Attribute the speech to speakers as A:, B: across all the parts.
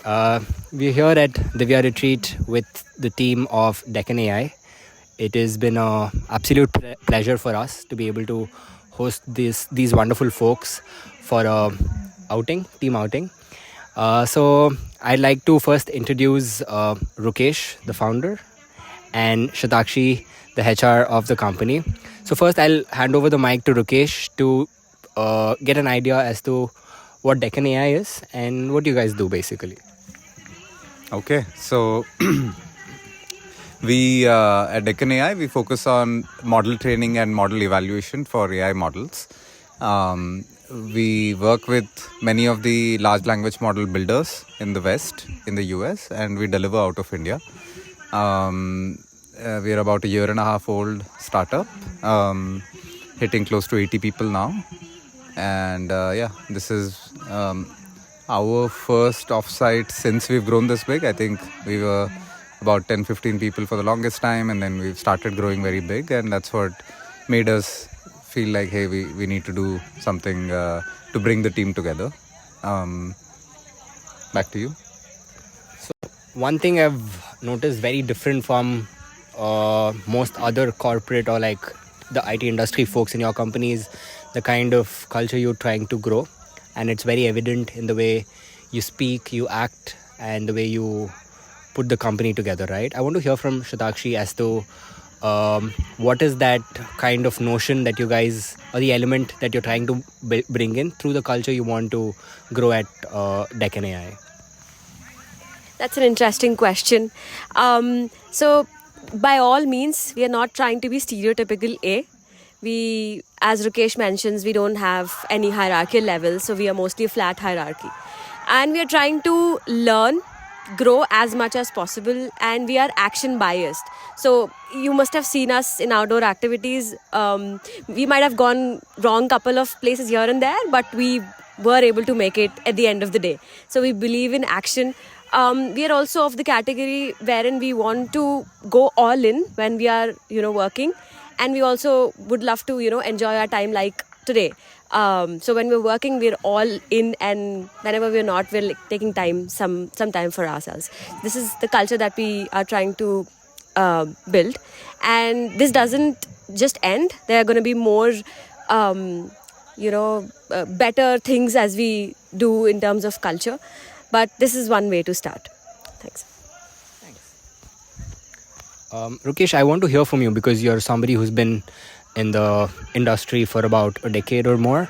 A: We're here at Divya Retreat with the team of Deccan AI. It has been a absolute pleasure for us to be able to host these wonderful folks for a team outing. So I'd like to first introduce Rukesh, the founder, and Shutakshi, the HR of the company. So first, I'll hand over the mic to Rukesh to get an idea as to what Deccan AI is and what you guys do basically.
B: Okay, so we at Deccan AI, we focus on model training and model evaluation for AI models. We work with many of the large language model builders in the West, in the US, and we deliver out of India. We are about a year and a half old startup, hitting close to 80 people now. And this is our first offsite since we've grown this big. I think we were about 10-15 people for the longest time, and then we've started growing very big, and that's what made us feel like, hey, we need to do something to bring the team together. Back to you.
A: So one thing I've noticed very different from most other corporate or like the IT industry folks in your company is the kind of culture you're trying to grow, and it's very evident in the way you speak, you act, and the way you put the company together, right? I want to hear from Shutakshi as to what is that kind of notion that you guys, or the element that you're trying to bring in through the culture you want to grow at Deccan AI?
C: That's an interesting question. So by all means, we are not trying to be stereotypical A. We, as Rukesh mentions, we don't have any hierarchical level, so we are mostly a flat hierarchy. And we are trying to learn, grow as much as possible, and we are action biased. So you must have seen us in outdoor activities. We might have gone wrong couple of places here and there, but we were able to make it at the end of the day. So we believe in action. We are also of the category wherein we want to go all in when we are, working, and we also would love to, enjoy our time like today. So when we're working, we're all in, and whenever we're not, we're taking time, some time for ourselves. This is the culture that we are trying to build, and this doesn't just end. There are going to be more, better things as we do in terms of culture. But this is one way to start. Thanks.
A: Rukesh, I want to hear from you because you're somebody who's been in the industry for about a decade or more.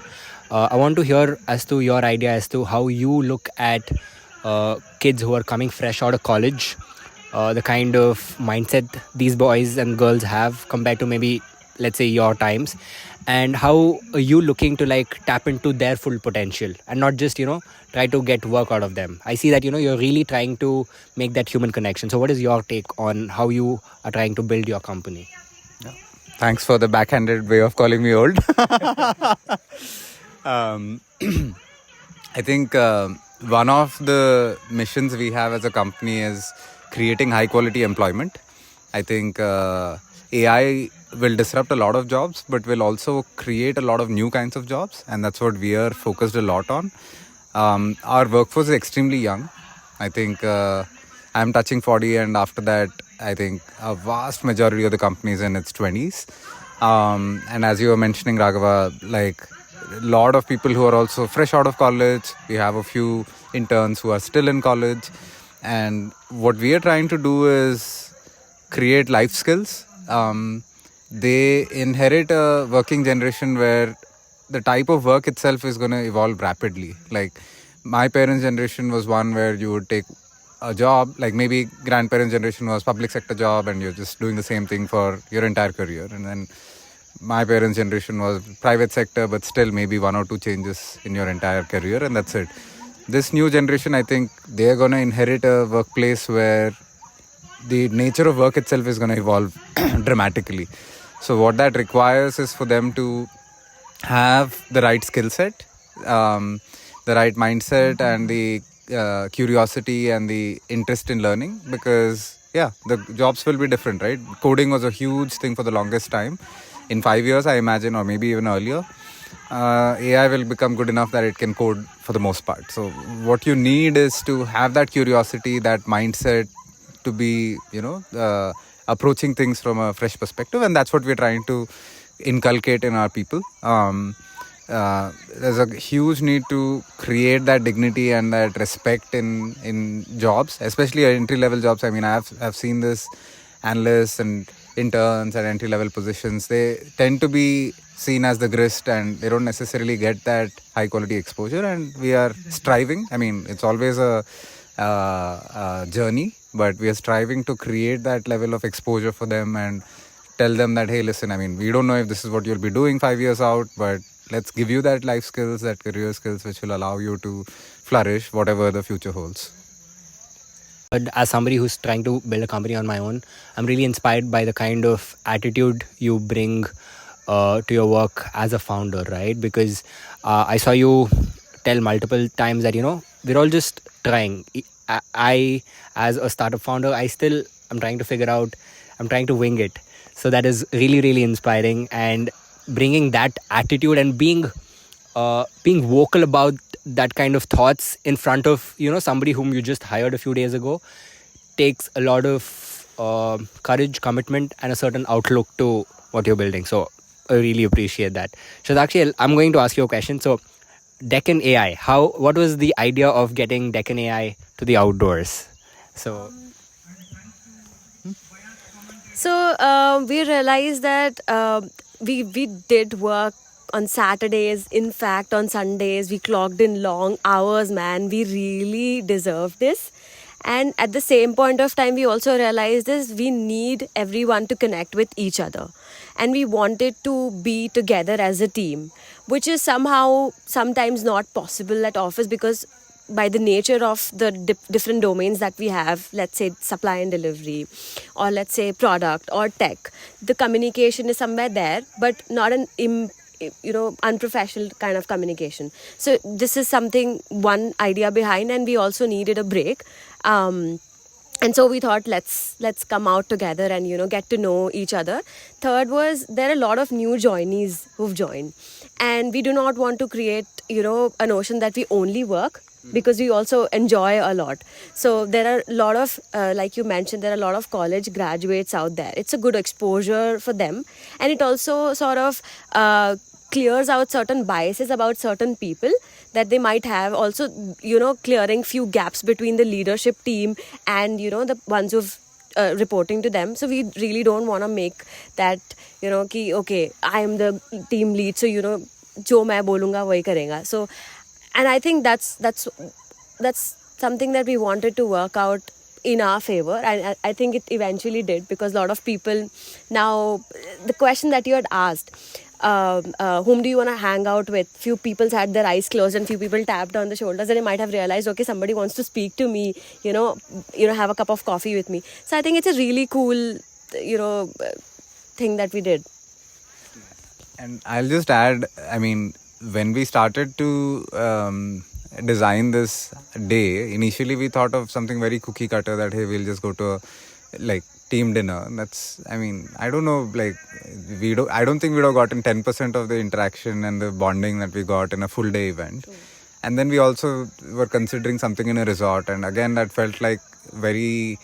A: I want to hear as to your idea as to how you look at kids who are coming fresh out of college, the kind of mindset these boys and girls have compared to maybe, let's say, your times, and how are you looking to like tap into their full potential and not just, try to get work out of them. I see that, you're really trying to make that human connection. So what is your take on how you are trying to build your company?
B: Thanks for the backhanded way of calling me old. I think one of the missions we have as a company is creating high quality employment. I think AI will disrupt a lot of jobs, but will also create a lot of new kinds of jobs. And that's what we are focused a lot on. Our workforce is extremely young. I think I'm touching 40, and after that, I think a vast majority of the company is in its 20s. And as you were mentioning, Raghava, like a lot of people who are also fresh out of college. We have a few interns who are still in college. And what we are trying to do is create life skills. They inherit a working generation where the type of work itself is going to evolve rapidly. Like my parents' generation was one where you would take a job, like maybe grandparents' generation was public sector job and you're just doing the same thing for your entire career. And then my parents' generation was private sector, but still maybe one or two changes in your entire career, and that's it. This new generation, I think they're going to inherit a workplace where the nature of work itself is going to evolve dramatically. So what that requires is for them to have the right skill set, the right mindset, and the curiosity and the interest in learning, because the jobs will be different, right? Coding was a huge thing for the longest time. In 5 years, I imagine, or maybe even earlier, AI will become good enough that it can code for the most part. So what you need is to have that curiosity, that mindset, to be approaching things from a fresh perspective, and that's what we're trying to inculcate in our people. There's a huge need to create that dignity and that respect in jobs, especially entry level jobs. I mean, I've seen this. Analysts and interns and entry level positions, they tend to be seen as the grist, and they don't necessarily get that high quality exposure, and we are striving. I mean, it's always a journey, but we are striving to create that level of exposure for them and tell them that, hey, listen, I mean, we don't know if this is what you'll be doing 5 years out, but let's give you that life skills, that career skills, which will allow you to flourish whatever the future holds.
A: But as somebody who's trying to build a company on my own, I'm really inspired by the kind of attitude you bring to your work as a founder, right? Because I saw you tell multiple times that, we're all just trying. I as a startup founder, I'm trying to figure out, I'm trying to wing it. So that is really, really inspiring, and bringing that attitude and being vocal about that kind of thoughts in front of somebody whom you just hired a few days ago takes a lot of courage, commitment, and a certain outlook to what you're building. So I really appreciate that. Shutakshi, I'm going to ask you a question. So Deccan AI, what was the idea of getting Deccan AI to the outdoors? So
C: we realized that we did work on Saturdays. In fact, on Sundays, we clocked in long hours, man. We really deserve this. And at the same point of time, we also realized this, we need everyone to connect with each other. And we wanted to be together as a team, which is sometimes not possible at office, because by the nature of the different domains that we have, let's say supply and delivery, or let's say product or tech, the communication is somewhere there, but not an unprofessional kind of communication. So this is one idea behind, and we also needed a break. And so we thought, let's come out together and get to know each other. Third was, there are a lot of new joinees who've joined, and we do not want to create a notion that we only work, because we also enjoy a lot. So there are a lot of like you mentioned, there are a lot of college graduates out there. It's a good exposure for them, and it also sort of clears out certain biases about certain people that they might have. Also clearing few gaps between the leadership team and the ones who've reporting to them. So we really don't want to make that ki okay, I am the team lead, so jo main bolunga wahi karega. So, and I think that's something that we wanted to work out in our favor, and I think it eventually did, because a lot of people now, the question that you had asked, whom do you want to hang out with? Few people had their eyes closed and few people tapped on the shoulders, and they might have realized, okay, somebody wants to speak to me, have a cup of coffee with me. So I think it's a really cool thing that we did.
B: And I'll just add, I mean, when we started to design this day, initially we thought of something very cookie cutter, that hey, we'll just go to a team dinner. That's, I mean, I don't know, I don't think we'd have gotten 10% of the interaction and the bonding that we got in a full day event. And then we also were considering something in a resort, and again that felt like very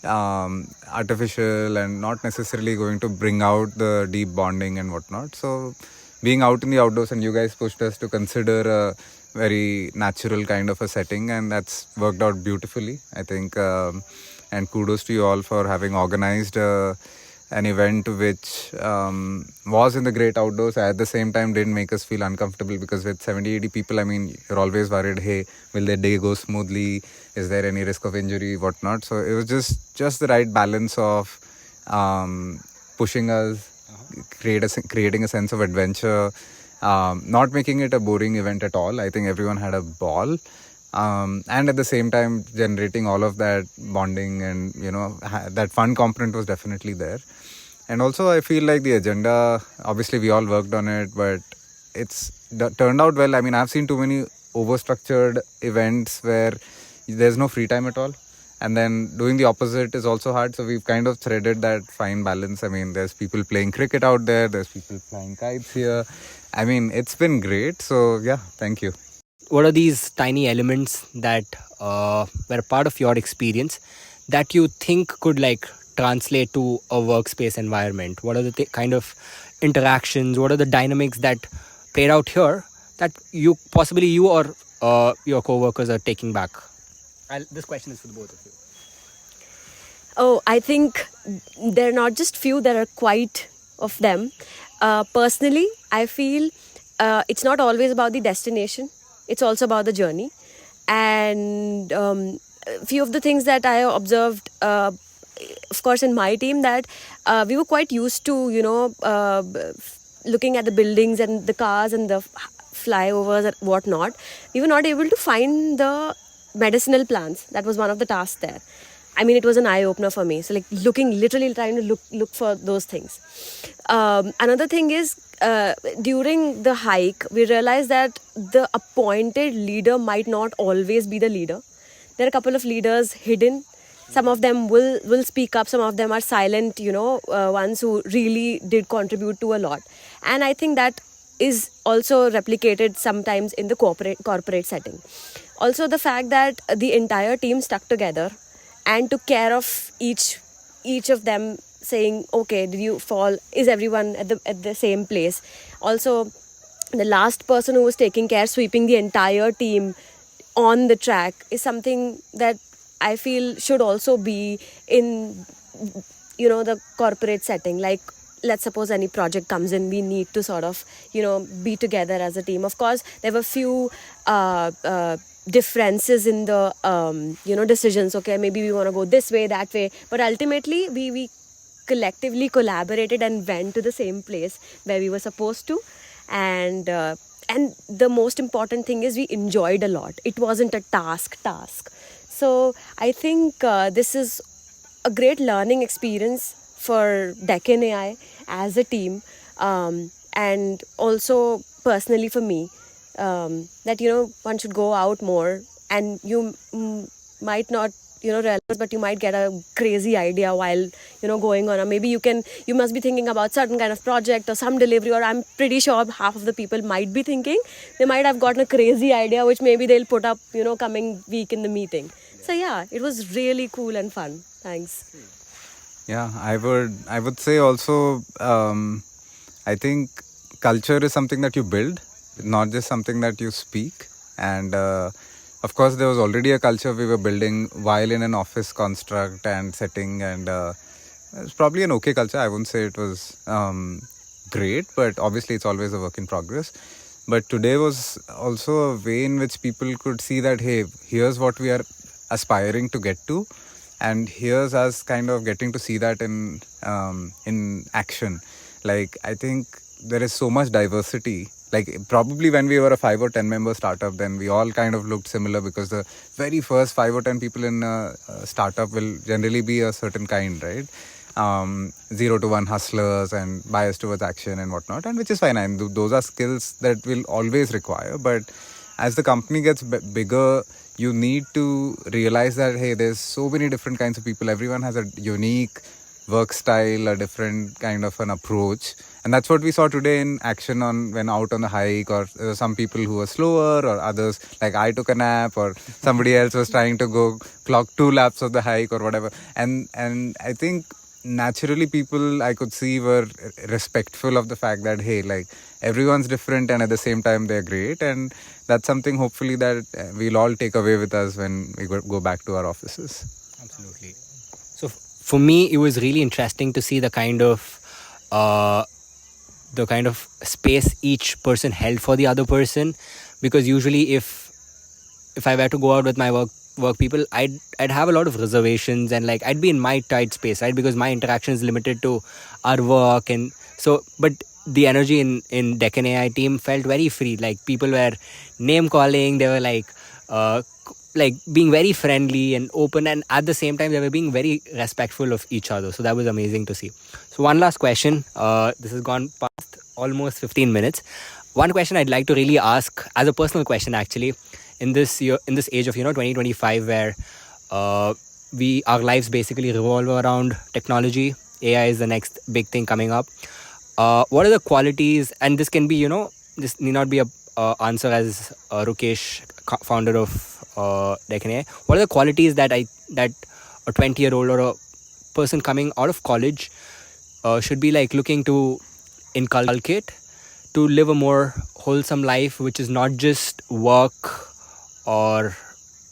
B: artificial and not necessarily going to bring out the deep bonding and whatnot. So being out in the outdoors, and you guys pushed us to consider a very natural kind of a setting, and that's worked out beautifully, I think. And kudos to you all for having organized an event which was in the great outdoors, at the same time didn't make us feel uncomfortable, because with 70-80 people, I mean, you're always worried, hey, will their day go smoothly, is there any risk of injury, whatnot. So it was just the right balance of pushing us, creating a sense of adventure, not making it a boring event at all. I think everyone had a ball, and at the same time generating all of that bonding, and that fun component was definitely there. And also I feel like the agenda, obviously we all worked on it, but it's turned out well. I mean, I've seen too many overstructured events where there's no free time at all. And then doing the opposite is also hard. So we've kind of threaded that fine balance. I mean, there's people playing cricket out there, there's people flying kites here. I mean, it's been great. So yeah, thank you.
A: What are these tiny elements that were part of your experience that you think could like translate to a workspace environment? What are the kind of interactions? What are the dynamics that played out here that you possibly you or your co-workers are taking back? This question is for the both of you.
C: Oh, I think there are not just few, there are quite of them. Personally, I feel it's not always about the destination, it's also about the journey. And few of the things that I observed, of course, in my team, that we were quite used to, looking at the buildings and the cars and the flyovers and whatnot. We were not able to find the medicinal plants. That was one of the tasks there. I mean, it was an eye opener for me. So, like literally trying to look for those things. Another thing is, during the hike, we realized that the appointed leader might not always be the leader. There are a couple of leaders hidden. Some of them will speak up. Some of them are silent. Ones who really did contribute to a lot. And I think that is also replicated sometimes in the corporate setting. Also, the fact that the entire team stuck together and took care of each of them, saying, okay, did you fall, is everyone at the same place? Also, the last person who was taking care, sweeping the entire team on the track, is something that I feel should also be in the corporate setting. Like, let's suppose any project comes in, we need to sort of be together as a team. Of course, there were few differences in the decisions. Okay, maybe we want to go this way, that way, but ultimately we collectively collaborated and went to the same place where we were supposed to. And the most important thing is we enjoyed a lot. It wasn't a task. So I think this is a great learning experience for Deccan AI as a team, and also personally for me, that one should go out more, and you might not realize, but you might get a crazy idea while going on. Or maybe you must be thinking about certain kind of project or some delivery, or I'm pretty sure half of the people might be thinking they might have gotten a crazy idea which maybe they'll put up coming week in the meeting. So yeah, it was really cool and fun. Thanks.
B: Yeah, I would say also, I think culture is something that you build, not just something that you speak. And of course, there was already a culture we were building while in an office construct and setting, and it was probably an okay culture. I wouldn't say it was great, but obviously it's always a work in progress. But today was also a way in which people could see that, hey, here's what we are aspiring to get to, and here's us kind of getting to see that in action. Like, I think there is so much diversity. Like, probably when we were a 5 or 10 member startup, then we all kind of looked similar, because the very first 5 or 10 people in a startup will generally be a certain kind, right? 0 to 1 hustlers and bias towards action and whatnot, and which is fine. And those are skills that will always require. But as the company gets bigger, you need to realize that, hey, there's so many different kinds of people. Everyone has a unique work style, a different kind of an approach. And that's what we saw today in action when out on the hike. Or some people who were slower, or others, like I took a nap, or somebody else was trying to go clock 2 laps of the hike or whatever. And I think naturally people I could see were respectful of the fact that, hey, like, everyone's different, and at the same time they're great. And that's something hopefully that we'll all take away with us when we go back to our offices.
A: Absolutely. So for me, it was really interesting to see the kind of space each person held for the other person, because usually if I were to go out with my work people, I'd have a lot of reservations, and like I'd be in my tight space, right? Because my interaction is limited to our work. And so, but the energy in Deccan AI team felt very free. Like, people were name calling, they were like being very friendly and open, and at the same time they were being very respectful of each other. So that was amazing to see. So one last question. This has gone past almost 15 minutes. One question I'd like to really ask, as a personal question actually, in this age of 2025, where our lives basically revolve around technology. AI is the next big thing coming up. What are the qualities? And this can be, this need not be a answer as Rukesh, founder of Deccan AI. What are the qualities that a 20-year-old or a person coming out of college should be like looking to inculcate to live a more wholesome life, which is not just work or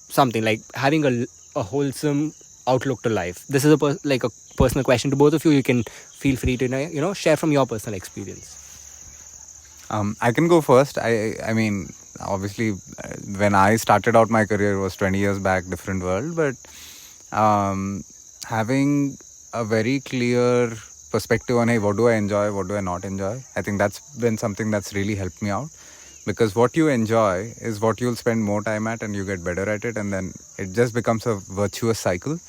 A: something like having a wholesome outlook to life? This is like a personal question to both of you. You can feel free to share from your personal experience.
B: I can go first. I mean, obviously, when I started out my career, it was 20 years back, different world. But having a very clear perspective on, hey, what do I enjoy, what do I not enjoy? I think that's been something that's really helped me out, because what you enjoy is what you'll spend more time at, and you get better at it, and then it just becomes a virtuous cycle.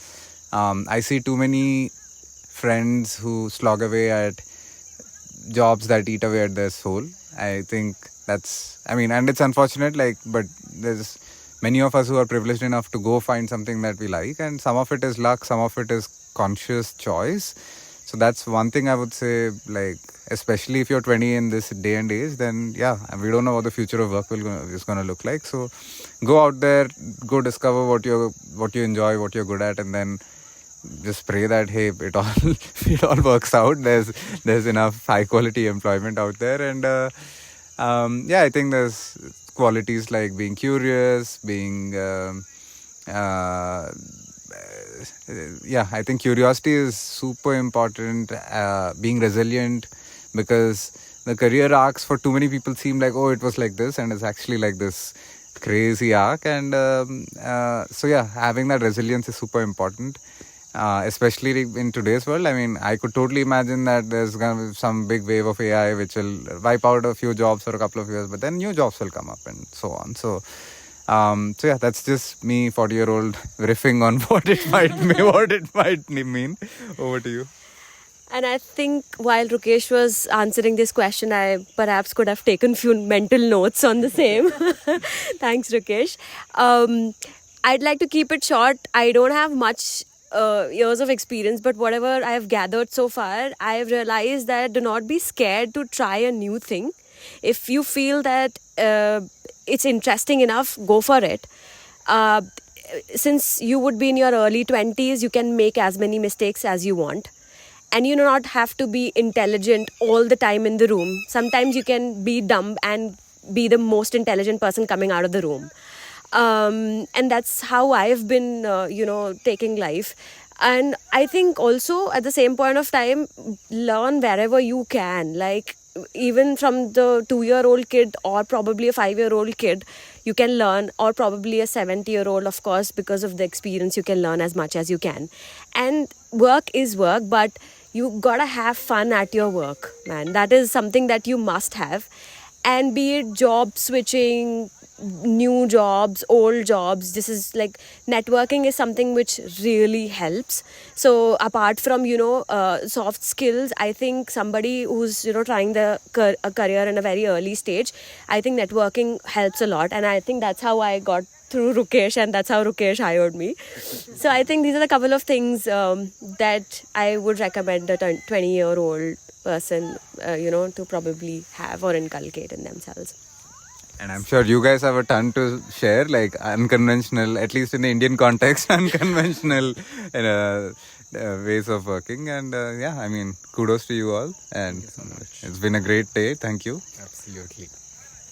B: I see too many friends who slog away at jobs that eat away at their soul. I think that's, I mean, and it's unfortunate, like, but there's many of us who are privileged enough to go find something that we like, and some of it is luck, some of it is conscious choice. So that's one thing I would say, like, especially if you're 20 in this day and age, then yeah, we don't know what the future of work is going to look like. So go out there, go discover what you enjoy, what you're good at, and then just pray that, hey, it all it all works out. There's enough high quality employment out there, and yeah, I think there's qualities like being curious, being yeah, I think curiosity is super important. Being resilient, because the career arcs for too many people seem like, oh, it was like this, and it's actually like this crazy arc. And so yeah, having that resilience is super important. Especially in today's world. I mean, I could totally imagine that there's going to be some big wave of AI which will wipe out a few jobs for a couple of years, but then new jobs will come up and so on. So yeah, that's just me, 40-year-old, riffing on what it might mean. Over to you.
C: And I think while Rukesh was answering this question, I perhaps could have taken few mental notes on the same. Thanks, Rukesh. I'd like to keep it short. I don't have much years of experience, but whatever I have gathered so far, I have realized that do not be scared to try a new thing. If you feel that it's interesting enough, go for it. Since you would be in your early 20s, you can make as many mistakes as you want. And you do not have to be intelligent all the time in the room. Sometimes you can be dumb and be the most intelligent person coming out of the room. And that's how I've been, taking life. And I think also at the same point of time, learn wherever you can. Like, even from the 2-year-old kid or probably a 5-year-old kid, you can learn, or probably a 70-year-old, of course, because of the experience, you can learn as much as you can. And work is work, but you gotta have fun at your work, man. That is something that you must have. And be it job switching, new jobs, old jobs, this is like, networking is something which really helps. So apart from soft skills, I think somebody who's trying a career in a very early stage, I think networking helps a lot. And I think that's how I got through Rukesh, and that's how Rukesh hired me. So I think these are a couple of things that I would recommend a 20-year-old person to probably have or inculcate in themselves.
B: And I'm sure you guys have a ton to share, like unconventional, at least in the Indian context, unconventional ways of working. And yeah, I mean, kudos to you all. And it's been a great day. Thank you.
A: Absolutely.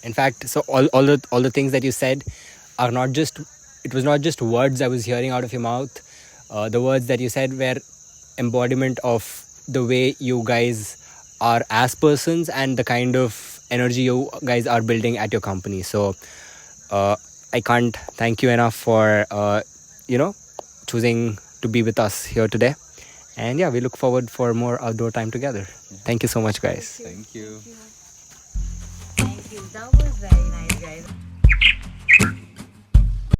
A: In fact, so all the things that you said are not just, it was not just words I was hearing out of your mouth. The words that you said were embodiment of the way you guys are as persons and the kind of energy you guys are building at your company. So I can't thank you enough for choosing to be with us here today. And yeah, we look forward for more outdoor time together. Thank you so much, guys.
B: Thank you.